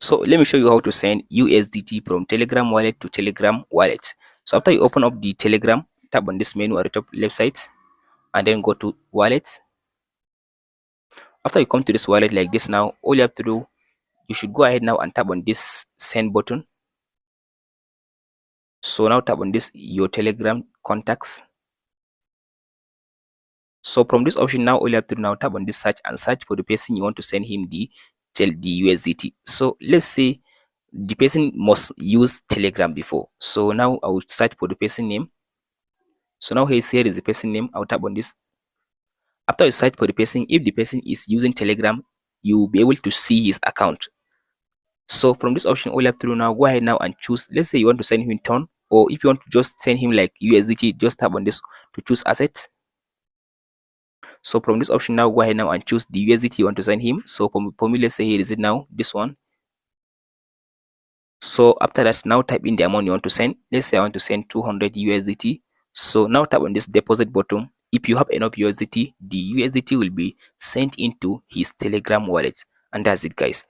So let me show you how to send USDT from Telegram wallet to Telegram wallet. So after you open up the Telegram, tap on this menu at the top left side and then go to wallet. After you come to this wallet like this, now all you have to do, you should go ahead now and tap on this send button. So now tap on this your Telegram contacts. So from this option now, all you have to do now, tap on this search and search for the person you want to send him the USDT. So let's say the person must use Telegram before. So now I will search for the person name. So now here is the person name. I'll tap on this. After you search for the person, if the person is using Telegram, you will be able to see his account. So from this option, all you have to do now, go ahead now and choose. Let's say you want to send him in ton, or if you want to just send him like USDT, just tap on this to choose assets. So from this option now, go ahead now and choose the USDT you want to send him. So for me, let's say here is it now, this one. So after that, now type in the amount you want to send. Let's say I want to send 200 USDT. So now tap on this deposit button. If you have enough USDT, the USDT will be sent into his Telegram wallet. And that's it, guys.